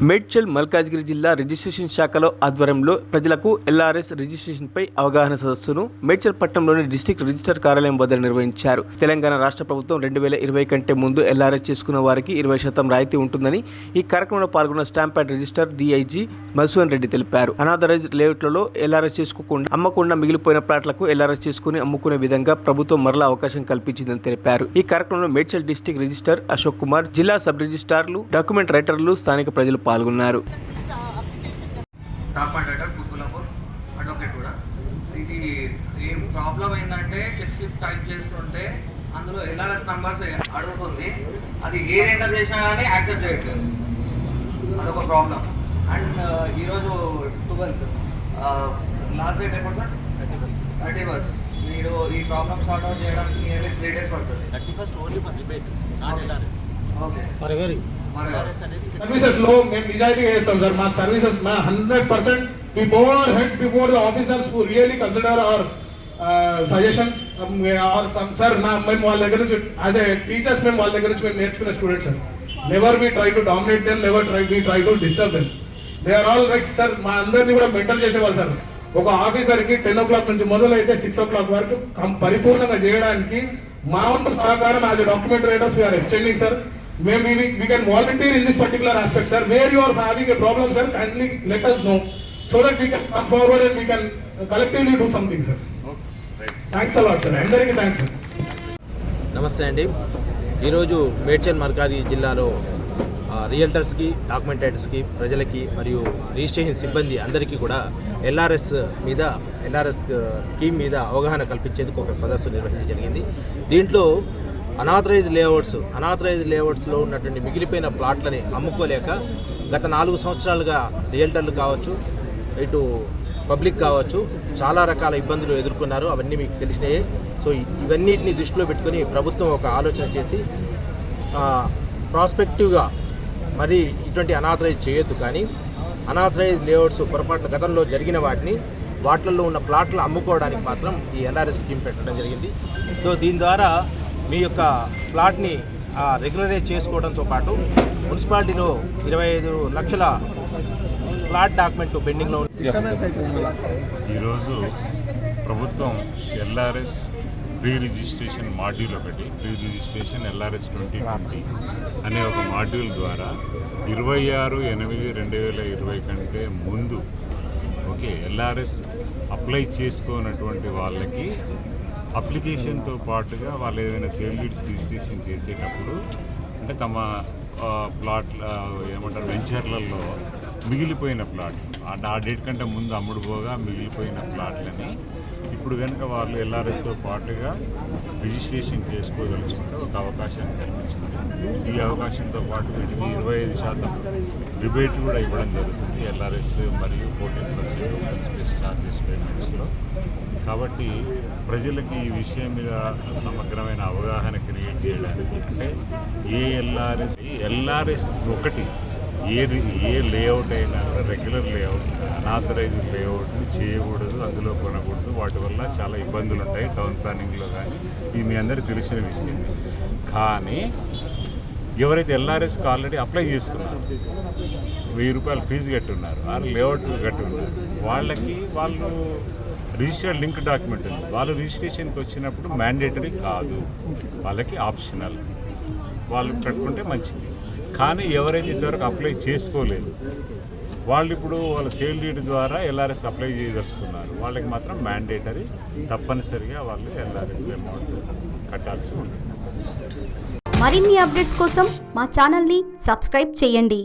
మేడ్చల్ మల్కాజ్గిరి జిల్లా రిజిస్ట్రేషన్ శాఖలో ఆధ్వర్యంలో ప్రజలకు ఎల్ఆర్ఎస్ రిజిస్ట్రేషన్ పై అవగాహన సదస్సును మేడ్చల్ పట్టణంలోని డిస్ట్రిక్ట్ రిజిస్టర్ కార్యాలయం వద్ద నిర్వహించారు. తెలంగాణ రాష్ట్ర ప్రభుత్వం 2020 కంటే ముందు ఎల్ఆర్ఎస్ చేసుకున్న వారికి 20% రాయితీ ఉంటుందని ఈ కార్యక్రమంలో పాల్గొన్న stamp and register DIG Madhusudan Reddy తెలిపారు. అనాథరైజ్డ్ లేఅవుట్లలో ఎల్ఆర్ఎస్ చేసుకోకుండా అమ్మకుండా మిగిలిపోయిన ప్లాట్లకు ఎల్ఆర్ఎస్ చేసుకుని అమ్ముకునే విధంగా ప్రభుత్వం మరలా అవకాశం కల్పించిందని తెలిపారు. ఈ కార్యక్రమంలో మేడ్చల్ డిస్ట్రిక్ట్ రిజిస్టర్ అశోక్ కుమార్, జిల్లా సబ్ రిజిస్టార్లు, డాక్యుమెంట్ రైటర్లు, స్థానిక ప్రజలు పాల్గొన్నారు. అడ్వకేట్ కూడా ఇది ఏం ప్రాబ్లం ఏంటంటే చెక్ స్లిప్ టైప్ చేస్తుంటే అందులో ఎల్ఆర్ఎస్ నంబర్స్ అడుగుతుంది. అది ఏది ఎంటర్ చేసినా కానీ యాక్సెప్ట్ చేయట్లేదు. అదొక ప్రాబ్లం. అండ్ ఈరోజు 12th లాస్ట్ డేట్ ఎప్పుడు సార్? 31st. మీరు ఈ ప్రాబ్లమ్ సార్ట్ అవుట్ చేయడానికి నియర్లీ 3 days పడుతుంది. 31st only for debate, not LRS. Okay, services లో మేము నిజాయితీగా చేస్తాం సార్. మా services 100% we bow our heads before the officers who really consider our suggestions or some sir మేము వాళ్ళ దగ్గర నుంచి యాజ్ ఏ టీచర్స్ మేము వాళ్ళ దగ్గర నుంచి మేము నేర్చుకునే students sir. Never we try to dominate them, never we try to disturb them. They are all right sir. మా అందరినీ కూడా మెంటల్ చేసేవాళ్ళు సార్. ఒక ఆఫీసర్కి 10 o'clock నుంచి మొదలైతే 6 o'clock వరకు పరిపూర్ణంగా చేయడానికి మా వంతు సహకారం as a document writers we are extending sir. Maybe we can volunteer in this particular aspect, sir. Where you are having a problem, sir, kindly let us know so that we can come forward and we can collectively do something, sir. Okay. Thanks a lot, sir. అందరికీ thanks, sir. నమస్తే అండి. ఈరోజు మేడ్చల్ మల్కాజ్గిరి జిల్లాలో రియల్టర్స్కి, document రైటర్స్కి, ప్రజలకి మరియు registration సిబ్బంది అందరికీ కూడా ఎల్ఆర్ఎస్ స్కీమ్ మీద అవగాహన కల్పించేందుకు ఒక సదస్సు నిర్వహించడం జరిగింది. దీంట్లో అనాథరైజ్డ్ లేఅవుట్స్లో ఉన్నటువంటి మిగిలిపోయిన ప్లాట్లని అమ్ముకోలేక గత 4 సంవత్సరాలుగా రియల్టర్లు కావచ్చు, ఇటు పబ్లిక్ కావచ్చు, చాలా రకాల ఇబ్బందులు ఎదుర్కొన్నారు. అవన్నీ మీకు తెలిసినాయే. సో ఇవన్నిటిని దృష్టిలో పెట్టుకొని ప్రభుత్వం ఒక ఆలోచన చేసి ప్రాస్పెక్టివ్గా మరి ఇటువంటి అనాథరైజ్ చేయొద్దు, కానీ అనాథరైజ్డ్ లేఅవుట్స్ పొరపాటున గతంలో జరిగిన వాటిల్లో ఉన్న ప్లాట్లు అమ్ముకోవడానికి మాత్రం ఈ ఎల్ఆర్ఎస్ స్కీమ్ పెట్టడం జరిగింది. సో దీని ద్వారా మీ యొక్క ప్లాట్ని రెగ్యులరైజ్ చేసుకోవడంతో పాటు మున్సిపాలిటీలో 25 లక్షల ప్లాట్ డాక్యుమెంట్ పెండింగ్లో ఈరోజు ప్రభుత్వం ఎల్ఆర్ఎస్ ప్రీ రిజిస్ట్రేషన్ మాడ్యూల్ ఒకటి, ప్రీ రిజిస్ట్రేషన్ ఎల్ఆర్ఎస్ 2020 అనే ఒక మాడ్యూల్ ద్వారా 26/8/2020 కంటే ముందు ఎల్ఆర్ఎస్ అప్లై చేసుకోనటువంటి వాళ్ళకి అప్లికేషన్తో పాటుగా వాళ్ళు ఏదైనా సేల్ డీడ్స్ రిజిస్ట్రేషన్ చేసేటప్పుడు అంటే తమ ఏమంటారు వెంచర్లలో మిగిలిపోయిన ప్లాట్ ఆ డేట్ కంటే ముందు అమ్ముడుపోగా మిగిలిపోయిన ప్లాట్లని ఇప్పుడు కనుక వాళ్ళు ఎల్ఆర్ఎస్తో పాటుగా రిజిస్ట్రేషన్ చేసుకోదలుచుకుంటే ఒక అవకాశం కల్పించింది. ఈ అవకాశంతో పాటు వీటికి 25% రిబేట్ కూడా ఇవ్వడం జరుగుతుంది ఎల్ఆర్ఎస్ మరియు 14% ఓపెన్ స్పేస్ ఛార్జెస్ పేమెంట్స్లో. కాబట్టి ప్రజలకి ఈ విషయం మీద సమగ్రమైన అవగాహన క్రియేట్ చేయడానికి అంటే ఎల్ఆర్ఎస్ ఒకటి ఏ లేఅవుట్ అయినా రెగ్యులర్ లేఅవుట్, అనాథరైజ్డ్ లేఅవుట్ని చేయకూడదు, అందులో కొనకూడదు. వాటి వల్ల చాలా ఇబ్బందులు ఉంటాయి టౌన్ ప్లానింగ్లో కానీ. ఇది మీ అందరికీ తెలిసిన విషయం. కానీ ఎవరైతే ఎల్ఆర్ఎస్కి ఆల్రెడీ అప్లై చేసుకున్నారు, 1000 రూపాయలు ఫీజు కట్టున్నారు, లేఅవుట్ కట్టున్నారు, వాళ్ళు రిజిస్టర్డ్ లింక్ డాక్యుమెంట్ ఉంది. వాళ్ళు రిజిస్ట్రేషన్కి వచ్చినప్పుడు మ్యాండేటరీ కాదు, వాళ్ళకి ఆప్షనల్. వాళ్ళు కట్టుకుంటే మంచిది. కానీ ఎవరైతే ఇంతవరకు అప్లై చేసుకోలేదు వాళ్ళు ఇప్పుడు వాళ్ళ సేల్ డీడ్ ద్వారా ఎల్ఆర్ఎస్ అప్లై చేయదలుచుకున్నారు, వాళ్ళకి మాత్రం మ్యాండేటరీ, తప్పనిసరిగా వాళ్ళు ఎల్ఆర్ఎస్ అమౌంట్ కట్టాల్సి ఉంటుంది. మరిన్ని అప్డేట్స్ కోసం మా ఛానల్ని సబ్స్క్రైబ్ చేయండి.